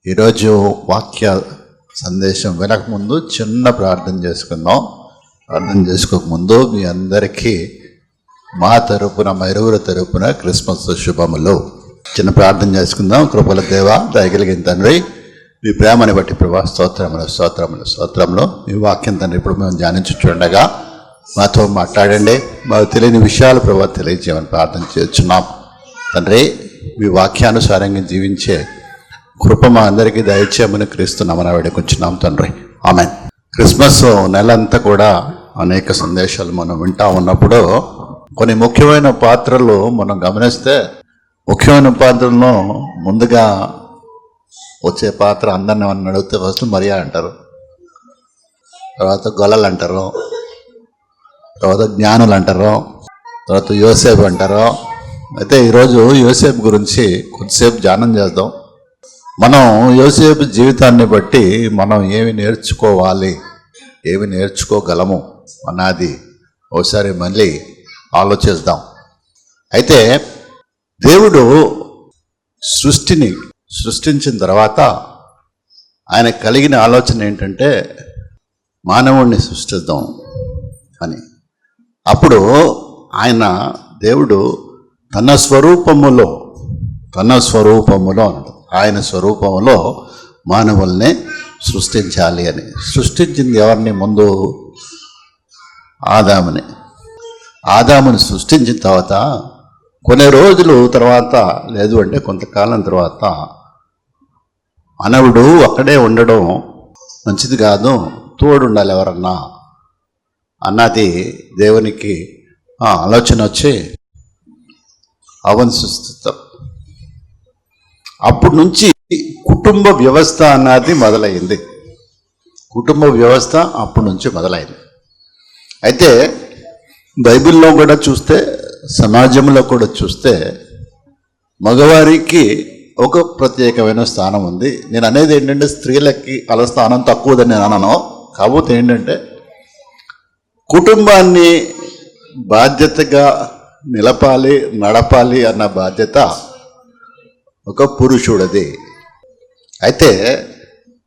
ఈరోజు వాక్య సందేశం వినకముందు చిన్న ప్రార్థన చేసుకుందాం. ప్రార్థన చేసుకోకముందు మీ అందరికీ మా తరపున, మా ఇరువురి తరపున క్రిస్మస్ శుభములు. చిన్న ప్రార్థన చేసుకుందాం. కృపల దేవ, దయగలిగిన తండ్రి, మీ ప్రేమని బట్టి ప్రభా స్తోత్రములు స్తోత్రములు స్తోత్రములు. మీ వాక్యం తండ్రి ఇప్పుడు మేము ధ్యానించుండగా మాతో మాట్లాడండి. మాకు తెలియని విషయాలు ప్రభా తెలియజేయమని ప్రార్థన చేస్తున్నాం. తండ్రి, మీ వాక్యానుసారంగా జీవించే కృప మా అందరికీ దయచేయమని క్రీస్తు నామమున వేడుకొంచున్నాం తండ్రి, ఆమేన్. క్రిస్మస్ నెలంతా కూడా అనేక సందేశాలు మనం వింటా ఉన్నప్పుడు కొన్ని ముఖ్యమైన పాత్రలు మనం గమనిస్తే, ముఖ్యమైన పాత్రలను ముందుగా వచ్చే పాత్ర అందరిని మనం అడిగితే ఫస్ట్ మరియా అంటారు, తర్వాత గొల్లలు అంటారు, తర్వాత జ్ఞానులు అంటారు, తర్వాత యోసేపు అంటారు. అయితే ఈరోజు యోసేపు గురించి కొద్దిసేపు ధ్యానం చేద్దాం. మనం యోసేపు జీవితాన్ని బట్టి మనం ఏమి నేర్చుకోవాలి, ఏమి నేర్చుకోగలము అన్నది ఒకసారి మళ్ళీ ఆలోచిద్దాం. అయితే దేవుడు సృష్టిని సృష్టించిన తర్వాత ఆయన కలిగిన ఆలోచన ఏంటంటే మానవుణ్ణి సృష్టిద్దాం అని. అప్పుడు దేవుడు తన స్వరూపములో ఆయన స్వరూపంలో మానవుల్ని సృష్టించాలి అని. సృష్టించింది ఎవరిని? ముందు ఆదాముని సృష్టించిన తర్వాత కొన్ని రోజులు తర్వాత, లేదు అంటే కొంతకాలం తర్వాత, మానవుడు అక్కడే ఉండడం మంచిది కాదు, తోడు ఉండాలి ఎవరన్నా అన్నది దేవునికి ఆలోచన వచ్చి సృష్టిస్తాం. అప్పటి నుంచి కుటుంబ వ్యవస్థ అన్నది మొదలైంది. కుటుంబ వ్యవస్థ అప్పటి నుంచి మొదలైంది. అయితే బైబిల్లో కూడా చూస్తే, సమాజంలో కూడా చూస్తే మగవారికి ఒక ప్రత్యేకమైన స్థానం ఉంది. నేను అనేది ఏంటంటే స్త్రీలకి అలా స్థానం తక్కువదని నేను అనను. కాకపోతే ఏంటంటే కుటుంబాన్ని బాధ్యతగా నిలపాలి, నడపాలి అన్న బాధ్యత ఒక పురుషుడిది. అయితే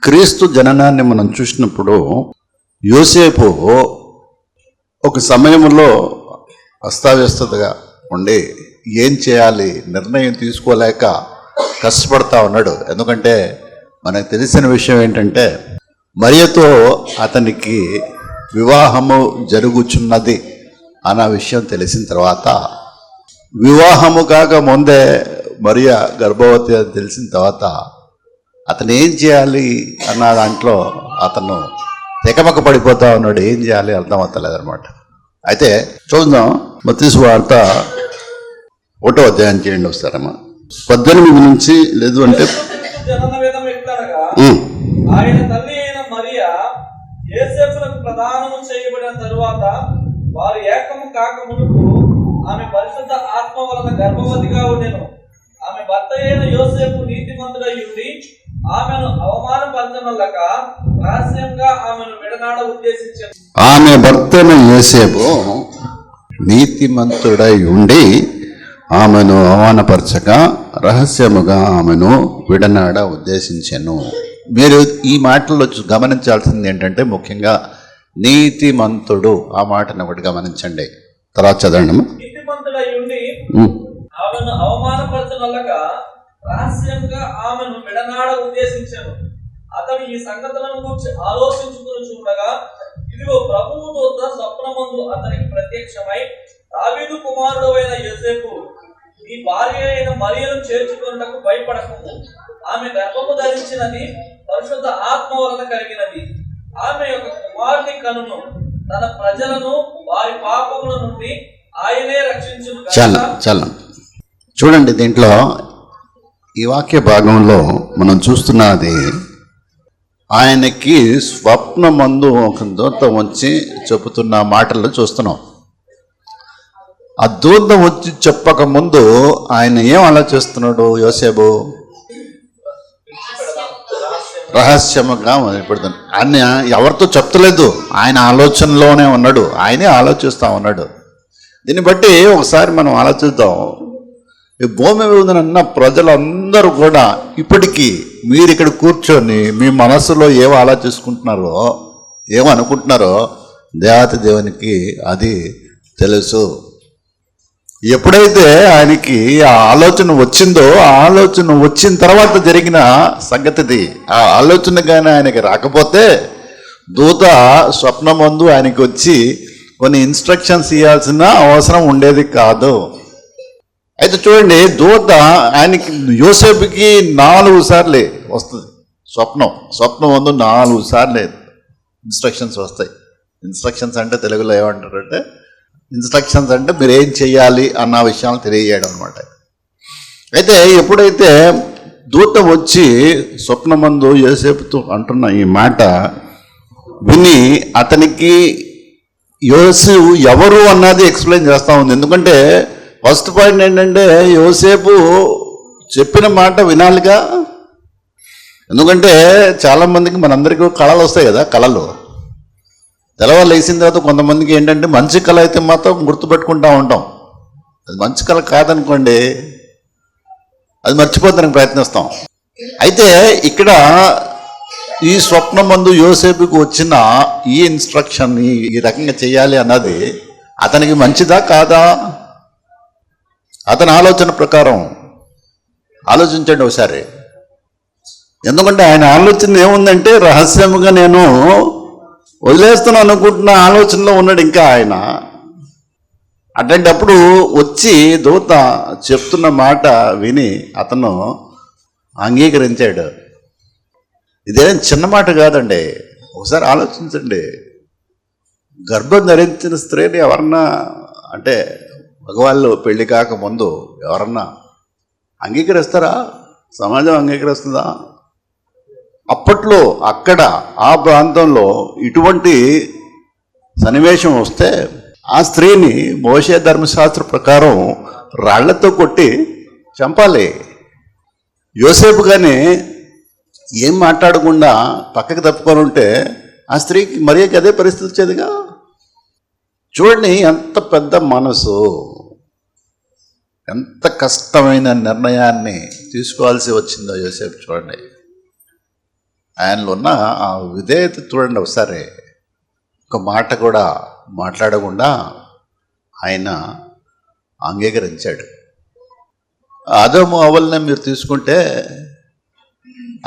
క్రీస్తు జననాన్ని మనం చూసినప్పుడు యోసేపు ఒక సమయంలో అస్తావ్యస్తగా ఉండి ఏం చేయాలి నిర్ణయం తీసుకోలేక కష్టపడతా ఉన్నాడు. ఎందుకంటే మనకు తెలిసిన విషయం ఏంటంటే మరియతో అతనికి వివాహము జరుగుచున్నది అన్న విషయం తెలిసిన తర్వాత, వివాహము కాక ముందే మరియా గర్భవతి అని తెలిసిన తర్వాత అతను ఏం చేయాలి అన్న దాంట్లో అతను తెకమక పడిపోతా ఉన్నాడు. ఏం చేయాలి అర్థం అవుతలేదన్నమాట. అయితే చూద్దాం, మత్తయి సువార్త 1వ అధ్యాయం చేయండి ఒకసారమ్మా. 18 నుంచి, లేదు అంటే ఆయన తల్లి అయిన మరియా యోసేపునకు ప్రదానము చేయబడిన తరువాత వారు ఏకము కాక మునుపు ఆమె పరిశుద్ధ ఆత్మ వలన గర్భవతిగా ఉండెను. ఆమె భర్త అయిన యోసేపు నీతిమంతుడై ఉండి ఆమెను అవమానపరచనొల్లక రహస్యంగా ఆమెను విడనాడ ఉద్దేశించాను. ఆమె భర్త అయిన యోసేపు నీతిమంతుడై ఉండి ఆమెను అవమానపరచక రహస్యముగా ఆమెను విడనాడ ఉద్దేశించాను. మీరు ఈ మాటల్లో గమనించాల్సింది ఏంటంటే ముఖ్యంగా నీతిమంతుడు ఆ మాటను ఒకటి గమనించండి. తర్వాత చదవండి. నీతిమంతుడై ఉండి ఆమెను అవమానపరచనొల్లక రహస్యంగా ఆమెను విడనాడ ఉద్దేశించాను. అతడు ఈ సంగతులను గురించి ఆలోచించుకునిచుండగా ఇదిగో ప్రభువు దూత స్వప్నమందు అతనికి ప్రత్యక్షమై, దావీదు కుమారుడు అయిన యోసేపు, నీ భార్య అయిన మరియను చేర్చుకున్నటకు భయపడకము. ఆమె గర్భము ధరించినది పరిశుద్ధ ఆత్మ వలన కలిగినది. ఆమె యొక్క కుమారుని కనును తన ప్రజలను వారి పాపముల నుండి ఆయనే రక్షించును. చాలా చూడండి, దీంట్లో ఈ వాక్య భాగంలో మనం చూస్తున్నది, ఆయనకి స్వప్నమందు ఒక దూతం వచ్చి చెబుతున్న మాటలు చూస్తున్నాం. ఆ దూతం వచ్చి చెప్పక ముందు ఆయన ఏం ఆలోచిస్తున్నాడు? యోసేపు రహస్యముగా మొదలుపెడుతున్నాడు. ఆయన ఎవరితో చెప్తలేదు, ఆయన ఆలోచనలోనే ఉన్నాడు, ఆయనే ఆలోచిస్తూ ఉన్నాడు. దీన్ని బట్టి ఒకసారి మనం ఆలోచిద్దాం. ఈ భూమి మీద ఉన్న ప్రజలందరూ కూడా ఇప్పటికీ మీరు ఇక్కడ కూర్చొని మీ మనస్సులో ఏం ఆలోచించుకుంటున్నారో ఏమనుకుంటున్నారో దేవత దేవునికి అది తెలుసు. ఎప్పుడైతే ఆయనకి ఆ ఆలోచన వచ్చిందో, ఆ ఆలోచన వచ్చిన తర్వాత జరిగిన సంగతిది. ఆ ఆలోచన కానీ ఆయనకి రాకపోతే దూత స్వప్నమందు ఆయనకి వచ్చి కొన్ని ఇన్స్ట్రక్షన్స్ ఇవ్వాల్సిన అవసరం ఉండేది కాదు. అయితే చూడండి, దూత ఆయనకి యోసేపుకి 4 సార్లు వస్తుంది స్వప్నం ముందు 4 సార్లు ఇన్స్ట్రక్షన్స్ వస్తాయి. ఇన్స్ట్రక్షన్స్ అంటే తెలుగులో ఏమంటారంటే, ఇన్స్ట్రక్షన్స్ అంటే మీరు ఏం చెయ్యాలి అన్న విషయాలు తెలియజేయడం అనమాట. అయితే ఎప్పుడైతే దూత వచ్చి స్వప్నమందు యోసేపుతో అంటున్న ఈ మాట విని అతనికి యోసేపు ఎవరు అన్నది ఎక్స్ప్లెయిన్ చేస్తూ ఉంది. ఎందుకంటే ఫస్ట్ పాయింట్ ఏంటంటే యోసేపు చెప్పిన మాట వినాలిగా. ఎందుకంటే చాలామందికి మనందరికీ కళలు వస్తాయి కదా. కళలు తెల్లవారు లేచిన తర్వాత కొంతమందికి ఏంటంటే మంచి కళ అయితే మాత్రం గుర్తుపెట్టుకుంటూ ఉంటాం. అది మంచి కళ కాదనుకోండి, అది మర్చిపోతానికి ప్రయత్నిస్తాం. అయితే ఇక్కడ ఈ స్వప్నమందు యోసేపుకు వచ్చిన ఈ ఇన్స్ట్రక్షన్ ఈ రకంగా చేయాలి అన్నది అతనికి మంచిదా కాదా? అతని ఆలోచన ప్రకారం ఆలోచించండి ఒకసారి. ఎందుకంటే ఆయన ఆలోచన ఏముందంటే రహస్యముగా నేను వదిలేస్తున్నాను అనుకుంటున్న ఆలోచనలో ఉన్నాడు ఇంకా ఆయన. అట్లాంటప్పుడు వచ్చి దూత చెప్తున్న మాట విని అతను అంగీకరించాడు. ఇదేం చిన్న మాట కాదండి. ఒకసారి ఆలోచించండి. గర్భం ధరించిన స్త్రీని ఎవరన్నా అంటే మగవాళ్ళు పెళ్లి కాకముందు ఎవరన్నా అంగీకరిస్తారా? సమాజం అంగీకరిస్తుందా? అప్పట్లో అక్కడ ఆ ప్రాంతంలో ఇటువంటి సన్నివేశం వస్తే ఆ స్త్రీని మోషే ధర్మశాస్త్ర ప్రకారం రాళ్లతో కొట్టి చంపాలి. యోసేపు కానీ ఏం మాట్లాడకుండా పక్కకి తప్పుకొని ఉంటే ఆ స్త్రీకి మరి అదే పరిస్థితి వచ్చేదిగా. చూడండి ఎంత పెద్ద మనసు, ఎంత కష్టమైన నిర్ణయాన్ని తీసుకోవాల్సి వచ్చిందో యోసేపు. చూడండి ఆయనలో ఉన్న ఆ విధేయత చూడండి ఒకసారి. ఒక మాట కూడా మాట్లాడకుండా ఆయన అంగీకరించాడు. ఆదాము అవ్వల్ని మీరు తీసుకుంటే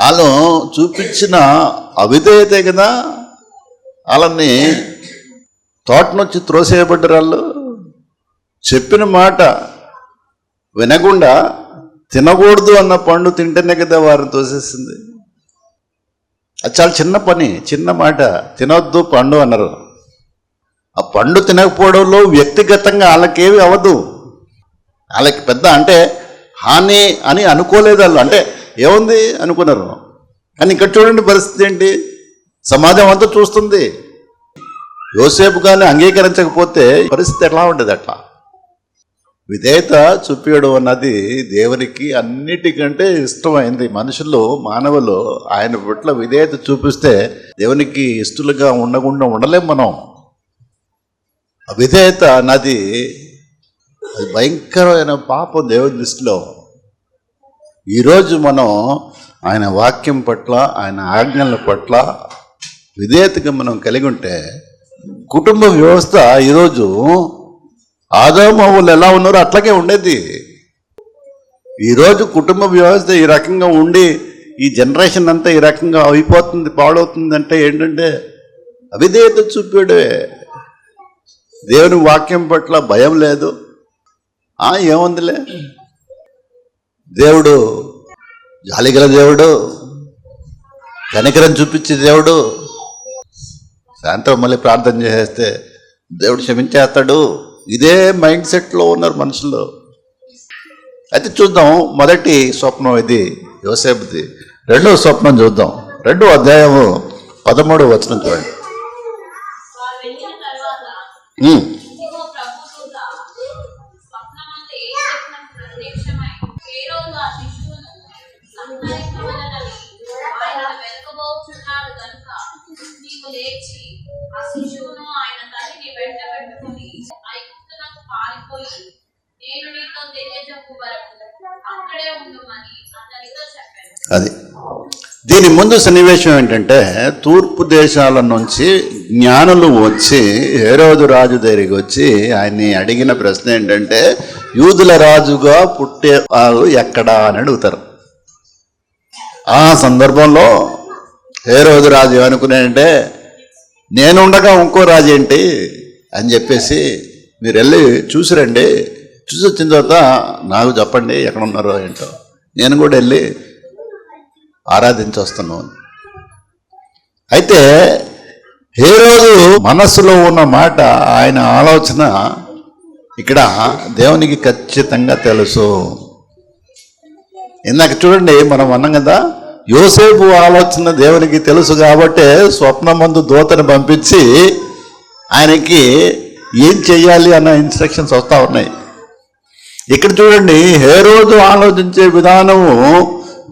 వాళ్ళు చూపించిన అవిధేయతే కదా వాళ్ళని తోట నుంచి త్రోసేయబడ్డారు. వాళ్ళు చెప్పిన మాట వినకుండా తినకూడదు అన్న పండు తింటేనే కదా వారిని తోసేసింది. అది చాలా చిన్న పని, చిన్న మాట. తినొద్దు పండు అన్నారు. ఆ పండు తినకపోవడంలో వ్యక్తిగతంగా వాళ్ళకేమి అవ్వదు. వాళ్ళకి పెద్ద అంటే హాని అని అనుకోలేదు వాళ్ళు. అంటే ఏముంది అనుకున్నారు. కానీ ఇక్కడ చూడండి పరిస్థితి ఏంటి, సమాజం అంతా చూస్తుంది. యోసేపు కానీ అంగీకరించకపోతే పరిస్థితి ఎలా ఉండేది? అట్లా విధేయత చూపించడం అన్నది దేవునికి అన్నిటికంటే ఇష్టమైంది. మనుషులు మానవులు ఆయన పట్ల విధేయత చూపిస్తే దేవునికి ఇష్టలుగా ఉండకుండా ఉండలేం మనం. విధేయత అన్నది అది భయంకరమైన పాపం దేవుని దృష్టిలో. ఈరోజు మనం ఆయన వాక్యం పట్ల ఆయన ఆజ్ఞల పట్ల విధేయతగా మనం కలిగి ఉంటే కుటుంబ వ్యవస్థ ఈరోజు ఆదాము అవ్వలు ఎలా ఉన్నారో అట్లాగే ఉండేది. ఈరోజు కుటుంబ వ్యవస్థ ఈ రకంగా ఉండి ఈ జనరేషన్ అంతా ఈ రకంగా అయిపోతుంది, పాడవుతుంది అంటే ఏంటంటే అవిధేయత చూపాడే. దేవుని వాక్యం పట్ల భయం లేదు. ఏముందిలే, దేవుడు జాలిగల దేవుడు, కనికరం చూపించే దేవుడు, సాయంత్రం మళ్ళీ ప్రార్థన చేసేస్తే దేవుడు క్షమించేస్తాడు. ఇదే మైండ్ సెట్లో ఉన్నారు మనుషులు. అయితే చూద్దాం, మొదటి స్వప్నం ఇది యోసేపుది. రెండవ స్వప్నం చూద్దాం. 2వ అధ్యాయము 13వ వచనం చూడండి. నేను నీతో తెలియజెప్పు అక్కడే ఉండమని అతనితో చెప్పాను. అది దీని ముందు సన్నివేశం ఏంటంటే తూర్పు దేశాల నుంచి జ్ఞానులు వచ్చి హేరోదు రాజు దగ్గరికి వచ్చి ఆయన్ని అడిగిన ప్రశ్న ఏంటంటే యూదుల రాజుగా పుట్టేవారు ఎక్కడా అని అడుగుతారు. ఆ సందర్భంలో హేరోదు రాజు ఏమనుకున్నాడంటే నేనుండగా ఇంకో రాజు ఏంటి అని చెప్పేసి మీరు వెళ్ళి చూసిరండి, చూసి వచ్చిన తర్వాత నాకు చెప్పండి ఎక్కడ ఉన్నారో ఏంటో, నేను కూడా వెళ్ళి ఆరాధించి వస్తున్నాను. అయితే హేరోదు మనస్సులో ఉన్న మాట, ఆయన ఆలోచన ఇక్కడ దేవునికి ఖచ్చితంగా తెలుసు. ఇందాక చూడండి మనం అన్నాం కదా, యోసేపు ఆలోచన దేవునికి తెలుసు కాబట్టి స్వప్నమందు దూతను పంపించి ఆయనకి ఏం చెయ్యాలి అన్న ఇన్స్ట్రక్షన్స్ వస్తూ ఉన్నాయి. ఇక్కడ చూడండి హేరోదు ఆలోచించే విధానము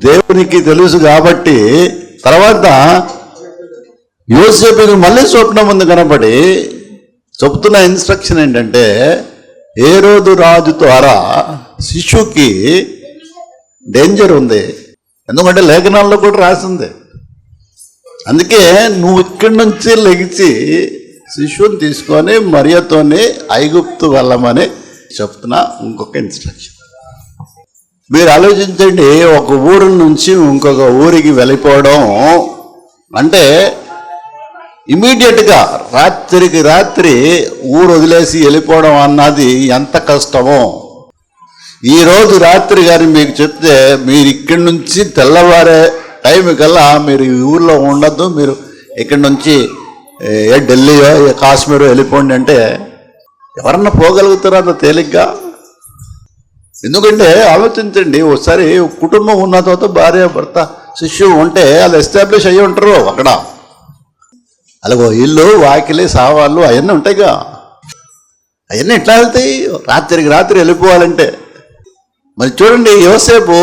దేవునికి తెలుసు కాబట్టి తర్వాత యోసేపుకి మళ్ళీ స్వప్నం ముందు కనబడి చెప్తున్న ఇన్స్ట్రక్షన్ ఏంటంటే హేరోదు రాజు ద్వారా శిశువుకి డేంజర్ ఉంది. ఎందుకంటే లేఖనాల్లో కూడా రాసింది. అందుకే నువ్వు ఇక్కడి నుంచి లెగిచి శిశువుని తీసుకొని మరియతోని ఐగుప్తు వెళ్ళమని చెప్తున్నా ఇంకొక ఇన్స్ట్రక్షన్. మీరు ఆలోచించండి, ఒక ఊరు నుంచి ఇంకొక ఊరికి వెళ్ళిపోవడం అంటే ఇమీడియట్గా రాత్రికి రాత్రి ఊరు వదిలేసి వెళ్ళిపోవడం అన్నది ఎంత కష్టమో. ఈరోజు రాత్రి గారి మీకు చెప్తే మీరు ఇక్కడి నుంచి తెల్లవారే టైం కల్లా మీరు ఈ ఊర్లో ఉండద్దు, మీరు ఇక్కడి నుంచి ఢిల్లీయో కాశ్మీరో వెళ్ళిపోండి అంటే ఎవరన్నా పోగలుగుతారా అంత తేలిగ్గా? ఎందుకంటే ఆలోచించండి, ఒకసారి కుటుంబం ఉన్న తర్వాత భార్య భర్త శిష్యు ఉంటే వాళ్ళు ఎస్టాబ్లిష్ అయ్యి ఉంటారు అక్కడ. అలాగో ఇల్లు వాకిలి సావాళ్ళు అవన్నీ ఉంటాయిగా, అవన్నీ ఎట్లా వెళ్తాయి రాత్రికి రాత్రి వెళ్ళిపోవాలంటే? మరి చూడండి యోసేపు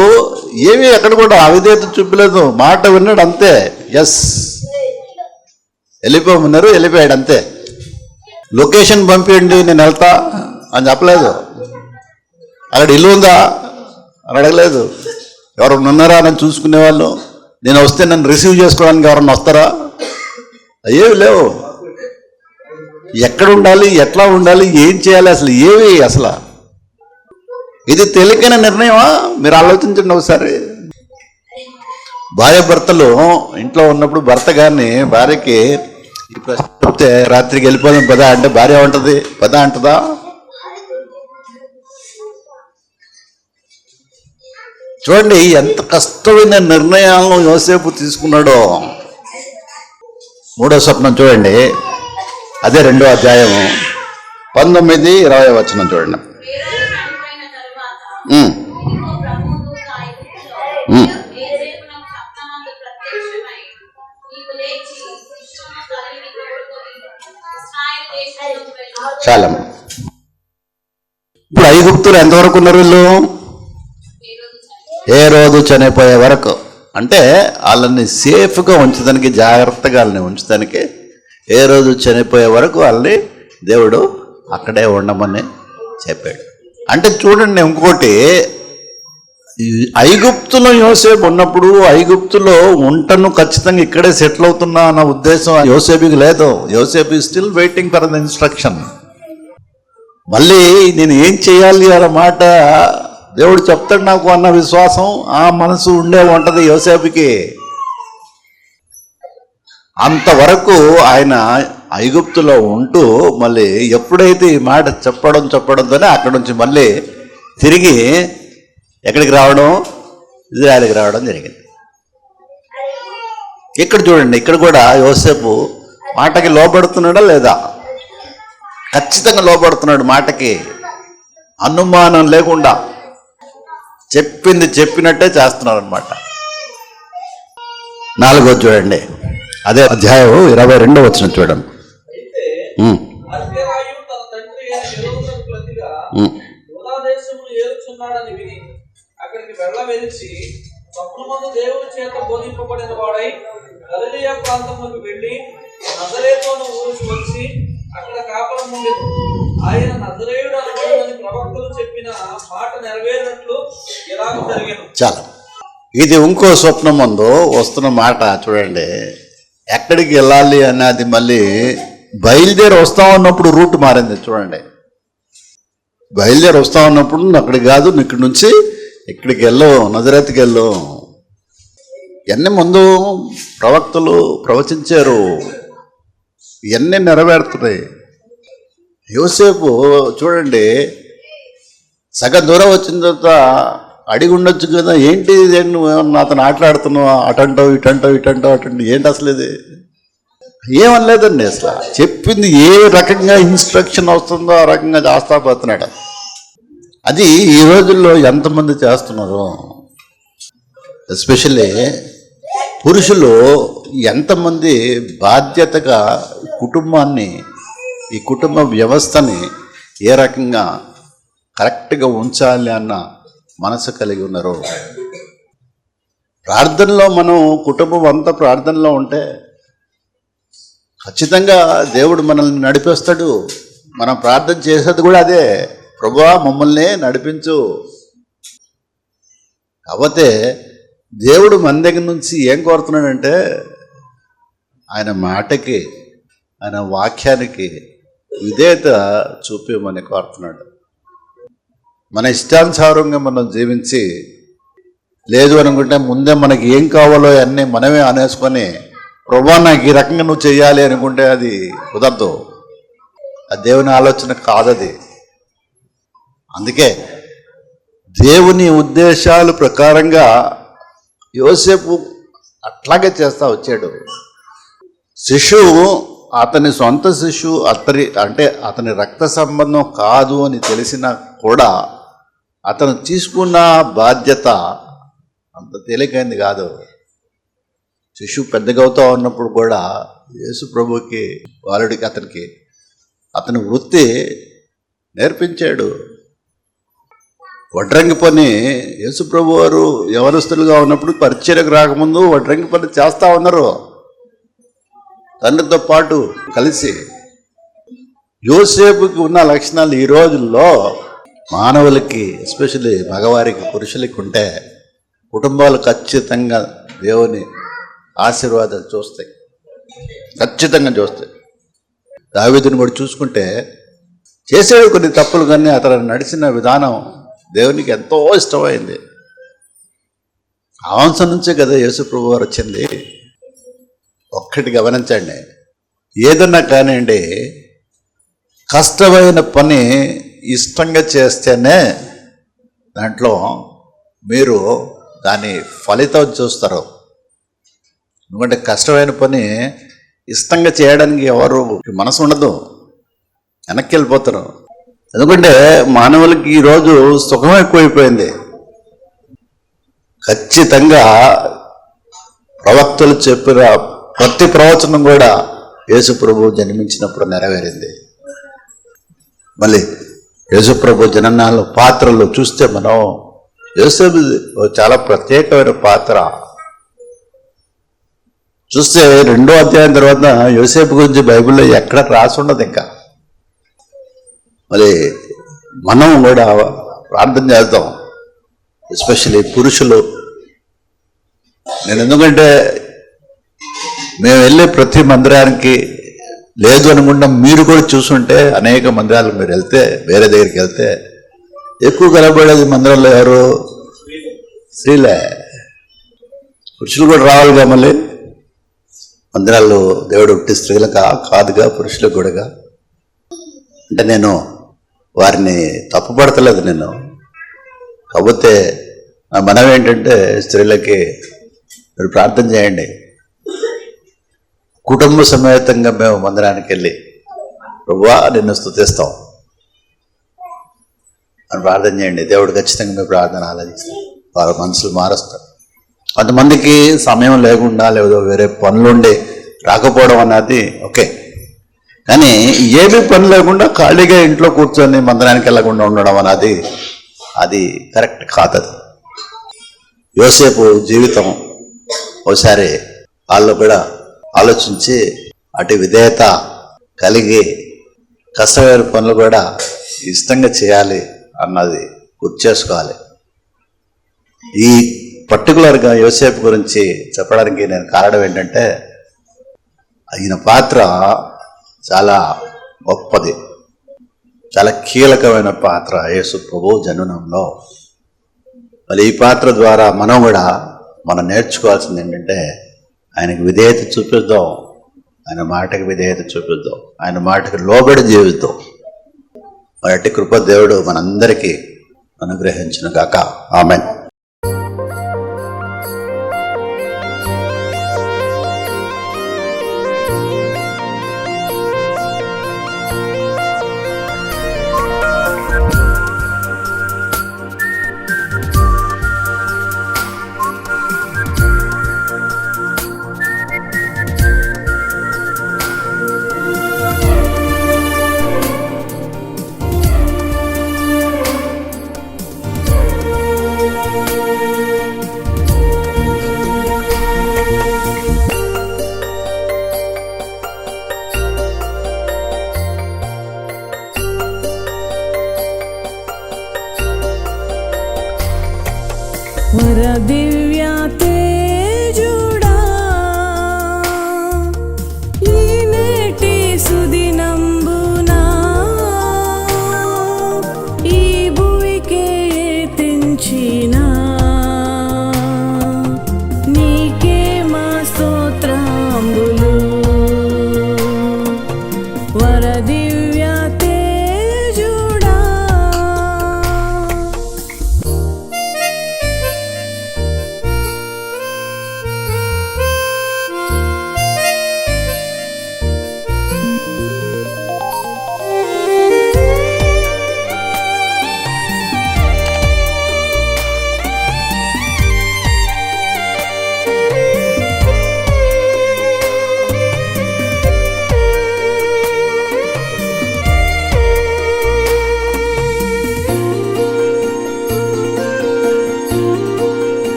ఏమీ ఎక్కడ కూడా అవిధేయత చూపలేదు, మాట విన్నాడు అంతే. ఎస్ వెళ్ళిపోమన్నారు, వెళ్ళిపోయాడు అంతే. లొకేషన్ పంపించండి నేను వెళ్తా అని చెప్పలేదు, అక్కడ ఇల్లు ఉందా అని అడగలేదు, ఎవరు ఉన్నారా అని చూసుకునేవాళ్ళు, నేను వస్తే నన్ను రిసీవ్ చేసుకోవడానికి ఎవరన్నా వస్తారా? అయ్యేవి లేవు. ఎక్కడ ఉండాలి, ఎట్లా ఉండాలి, ఏం చేయాలి, అసలు ఏవి అసలు ఇది తేలికైన నిర్ణయమా? మీరు ఆలోచించండి ఒకసారి. భార్య భర్తలు ఇంట్లో ఉన్నప్పుడు భర్త గారిని భార్యకి ఈ ప్రశ్న చెప్తే రాత్రికి వెళ్ళిపోదాం పదా అంటే భార్య ఉంటుంది పదా అంటదా? చూడండి ఎంత కష్టమైన నిర్ణయాలను యోసేపు తీసుకున్నాడో. మూడో స్వప్నం చూడండి, అదే 2వ అధ్యాయము 19-20 వచనం చూడండి. చాలా ఇప్పుడు ఐగుప్తులు ఎంతవరకు ఉన్నారు వీళ్ళు? హేరోదు చనిపోయే వరకు. అంటే వాళ్ళని సేఫ్గా ఉంచడానికి, జాగ్రత్తగా వాళ్ళని ఉంచడానికి హేరోదు చనిపోయే వరకు వాళ్ళని దేవుడు అక్కడే ఉండమని చెప్పాడు. అంటే చూడండి ఇంకోటి, ఐగుప్తులో యోసేపు ఉన్నప్పుడు ఐగుప్తులో ఉంటను ఖచ్చితంగా ఇక్కడే సెటిల్ అవుతున్నా అన్న ఉద్దేశం యోసేపుకి లేదు. యోసేపు still waiting for the instruction. మళ్ళీ నేను ఏం చేయాలి అన్న మాట దేవుడు చెప్తాడు నాకు అన్న విశ్వాసం, ఆ మనసు ఉండే ఉంటుంది యోసేపుకి. అంతవరకు ఆయన ఐగుప్తులో ఉంటూ మళ్ళీ ఎప్పుడైతే ఈ మాట చెప్పడంతోనే అక్కడి నుంచి మళ్ళీ తిరిగి ఎక్కడికి రావడం, ఇజ్రాయెల్కి రావడం జరిగింది. ఇక్కడ చూడండి, ఇక్కడ కూడా యోసేపు మాటకి లోబడుతున్నాడా లేదా? ఖచ్చితంగా లోబడుతున్నాడు మాటకి, అనుమానం లేకుండా చెప్పింది చెప్పినట్టే చేస్తున్నారు అనమాట. 4వ చూడండి, అదే అధ్యాయం 22వ వచనం చూడండి. అయితే అర్కెలాయు తన తండ్రి అయిన హేరోదునకు ప్రతిగా యూదా దేశమును ఏలుచున్నాడని విని అక్కడికి వెళ్ళవెలిచి స్వప్నమందు దేవుని చేత బోధింపబడిన వాడై గలిలయ ప్రాంతములకు వెళ్ళి నజరేతు అను ఊరికి వచ్చి అక్కడ కాపురం ఉండెను. ఆయన నజరేయుడు అనబడునని ప్రవక్తలు చెప్పిన మాట నెరవేరినట్లు ఇలాగ జరిగాను. చాలా ఇది ఇంకో స్వప్నం ముందు వస్తున్న మాట చూడండి. ఎక్కడికి వెళ్ళాలి అన్నది మళ్ళీ బయలుదేరి వస్తా ఉన్నప్పుడు రూట్ మారింది చూడండి. బయలుదేరి వస్తా ఉన్నప్పుడు అక్కడికి కాదు, ఇక్కడి నుంచి ఇక్కడికి వెళ్ళు, నజరేతుకి వెళ్ళు. ఇవన్నీ ముందు ప్రవక్తలు ప్రవచించారు, ఇవన్నీ నెరవేరుతున్నాయి. యోసేపు చూడండి, సగం దూరం వచ్చిన తర్వాత అడిగి ఉండొచ్చు కదా, ఏంటి నువ్వు నాతో ఆటలాడుతున్నావు, అటంటావు ఇటంటావు ఏంటి అసలు ఇది ఏమనలేదండి. అసలు చెప్పింది ఏ రకంగా ఇన్స్ట్రక్షన్ వస్తుందో ఆ రకంగా చేస్తా పోతున్నాడు. అది ఈ రోజుల్లో ఎంతమంది చేస్తున్నారు, ఎస్పెషల్లీ పురుషులు ఎంతమంది బాధ్యతగా కుటుంబాన్ని, ఈ కుటుంబ వ్యవస్థని ఏ రకంగా కరెక్ట్గా ఉంచాలి అన్న మనసు కలిగి ఉన్నారు. ప్రార్థనలో మనం కుటుంబం అంతా ప్రార్థనలో ఉంటే ఖచ్చితంగా దేవుడు మనల్ని నడిపిస్తాడు. మనం ప్రార్థన చేసేది కూడా అదే, ప్రభువా మమ్మల్ని నడిపించు. కాకపోతే దేవుడు మన దగ్గర నుంచి ఏం కోరుతున్నాడంటే ఆయన మాటకి, ఆయన వాక్యానికి విధేయత చూపించమని కోరుతున్నాడు. మన ఇష్టానుసారంగా మనం జీవించి, లేదు అనుకుంటే ముందే మనకి ఏం కావాలో అన్నీ మనమే అనేసుకొని ప్రభువా నాకు ఈ రకంగా నువ్వు చెయ్యాలి అనుకుంటే అది కుదరదు. అది దేవుని ఆలోచన కాదది. అందుకే దేవుని ఉద్దేశాల ప్రకారంగా యోసేపు అట్లాగే చేస్తా వచ్చాడు. శిశువు అతని సొంత శిశువు, అతని రక్త సంబంధం కాదు అని తెలిసినా కూడా అతను తీసుకున్న బాధ్యత అంత తేలికైంది కాదు. శిశువు పెద్దగా అవుతా ఉన్నప్పుడు కూడా యేసు ప్రభుకి, బాలుడికి, అతని వృత్తి నేర్పించాడు. వడ్రంగి పని యేసు ప్రభు వారు యవనస్తులుగా ఉన్నప్పుడు పరిచర్యకు రాకముందు వడ్రంగి పని చేస్తూ ఉన్నారు తండ్రితో పాటు కలిసి. యోసేపుకి ఉన్న లక్షణాలు ఈ రోజుల్లో మానవులకి, ఎస్పెషల్లీ మగవారికి, పురుషులకి ఉంటే కుటుంబాలు ఖచ్చితంగా దేవుని ఆశీర్వాదాలు చూస్తాయి, ఖచ్చితంగా చూస్తాయి. దావీదుని కూడా చూసుకుంటే చేసేవి కొన్ని తప్పులు, కానీ అతను నడిచిన విధానం దేవునికి ఎంతో ఇష్టమైంది. ఆ వంశం నుంచే కదా యేసు ప్రభు వారు వచ్చింది. ఒక్కటి గమనించండి, ఏదన్నా కానివ్వండి, కష్టమైన పని ఇష్టంగా చేస్తేనే దాంట్లో మీరు దాని ఫలితం చూస్తారు. ఎందుకంటే కష్టమైన పని ఇష్టంగా చేయడానికి ఎవరు మనసు ఉండదు, వెనక్కి వెళ్ళిపోతారు. ఎందుకంటే మానవులకి ఈరోజు సుఖం ఎక్కువైపోయింది. ఖచ్చితంగా ప్రవక్తలు చెప్పిన ప్రతి ప్రవచనం కూడా యేసు ప్రభు జన్మించినప్పుడు నెరవేరింది. మళ్ళీ యేసు ప్రభు జననాలు పాత్రలు చూస్తే మనం యోసేపు చాలా ప్రత్యేకమైన పాత్ర చూస్తే 2వ అధ్యాయం తర్వాత యోసేపు గురించి బైబిల్లో ఎక్కడ రాసి ఉండదు. ఇంకా మరి మనం కూడా ప్రార్థన చేద్దాం, ఎస్పెషల్లీ పురుషులు. నేను ఎందుకంటే మేము వెళ్ళే ప్రతి మందిరానికి, లేదు అనుకుంటాం మీరు కూడా చూసుంటే అనేక మందిరాలకు మీరు వెళ్తే, వేరే దగ్గరికి వెళ్తే ఎక్కువ కనబడేది మందిరంలో ఎవరు? స్త్రీలే. పురుషులు కూడా రావాలిగా. మళ్ళీ మందిరాల్లో దేవుడు ఒకటి స్త్రీలకు కాదుగా, పురుషులకు కూడా. అంటే నేను వారిని తప్పుపడతలేదు నేను. కాకపోతే నా మనం ఏంటంటే స్త్రీలకి మీరు ప్రార్థన చేయండి. కుటుంబ సమేతంగా మేము మందిరానికి వెళ్ళి ప్రభువా నిన్ను స్తుతిస్తాం అని ప్రార్థన చేయండి. దేవుడు ఖచ్చితంగా మీ ప్రార్థన ఆలోచిస్తాం, వారి మనసులు మారుస్తారు. కొంతమందికి సమయం లేకుండా, లేదో వేరే పనులుండి రాకపోవడం అన్నది ఓకే, కానీ ఏమీ పని లేకుండా ఖాళీగా ఇంట్లో కూర్చొని మందిరానికి వెళ్ళకుండా ఉండడం అన్నది అది కరెక్ట్ కాదు. యోసేపు జీవితం ఒకసారి వాళ్ళు కూడా ఆలోచించి అటు విధేయత కలిగి కష్టమైన పనులు కూడా ఇష్టంగా చేయాలి అన్నది గుర్తు చేసుకోవాలి. ఈ పర్టికులర్గా యోసేపు గురించి చెప్పడానికి నేను కారణం ఏంటంటే ఆయన పాత్ర చాలా గొప్పది, చాలా కీలకమైన పాత్ర యేసు ప్రభు జననంలో. మరి ఈ పాత్ర ద్వారా మనం నేర్చుకోవాల్సింది ఏంటంటే ఆయనకు విధేయత చూపిద్దాం, ఆయన మాటకి విధేయత చూపిద్దాం, ఆయన మాటకి లోబడి జీవిద్దాం. వాటి కృప దేవుడు మనందరికీ అనుగ్రహించును గాక. ఆమేన్. వరదివ్య తేజుడా ఈనేటి సుదినంబునా ఈ భూమికే తెంచిన నీకే మా స్తోత్రంబులు. వరదివ్య తేజుడా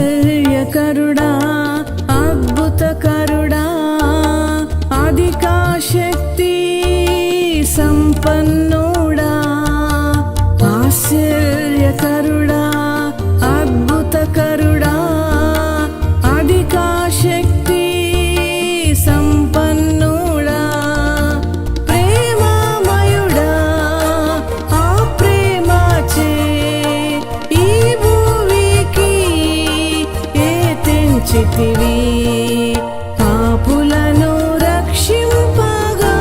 ఆశ్చర్యకరుడా అద్భుతకరుడా అధికాశక్తి సంపన్నుడా. ఆశ్చర్యకరుడా అద్భుతకరుడా అధికాశక్తి సంపన్నుడా. ప్రేమమయుడా ఆ ప్రేమచే ఈ భూమికి తెంచితివి. పాపులను రక్షింపగా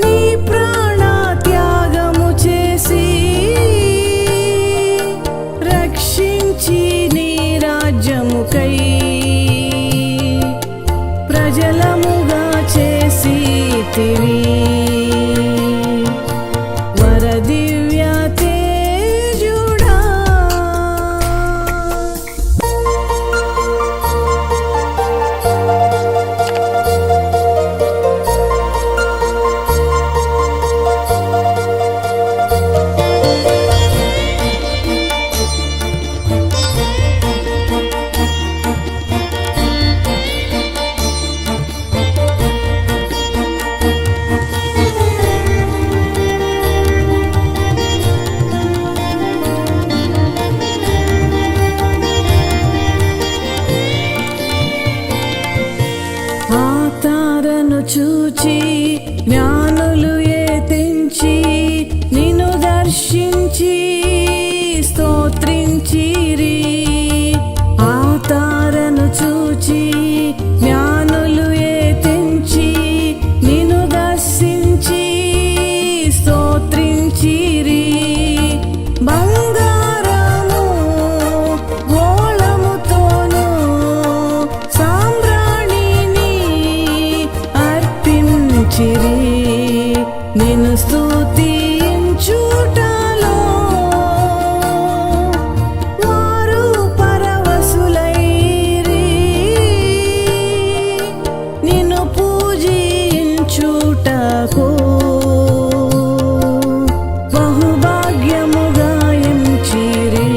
నీ ప్రాణ త్యాగము చేసి రక్షించి నీ రాజ్యముకై ప్రజలముగా చేసితివి. వరదివ్య తేజుడా ఆ తారను చూచి జ్ఞానులు తెంచి నిన్ను దర్శించి స్తోత్రించిరి. ఆ తారను చూచి జ్ఞానులు తెంచి నిన్ను దర్శించి స్తోత్రించిరి. బంగారము గోళముతోను సాంబ్రాణిని అర్పించిరి. నిన్ను స్తుతించుటలో వారు పరవశులైరి. నిన్ను పూజించుటకు బహుభాగ్యముగా ఎంచిరి.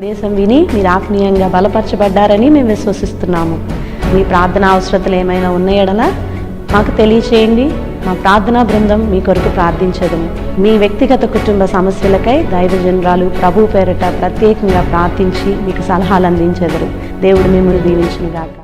సందేశం విని మీరు ఆత్మీయంగా బలపరచబడ్డారని మేము విశ్వసిస్తున్నాము. మీ ప్రార్థన అవసరతలు ఏమైనా ఉన్న యెడల మాకు తెలియచేయండి. మా ప్రార్థనా బృందం మీ కొరకు ప్రార్థించదము. మీ వ్యక్తిగత కుటుంబ సమస్యలకై దైవజనురాలు ప్రభు పేరిట ప్రత్యేకంగా ప్రార్థించి మీకు సలహాలు అందించెదరు. దేవుడు మిమ్మల్ని దీవించును గాక.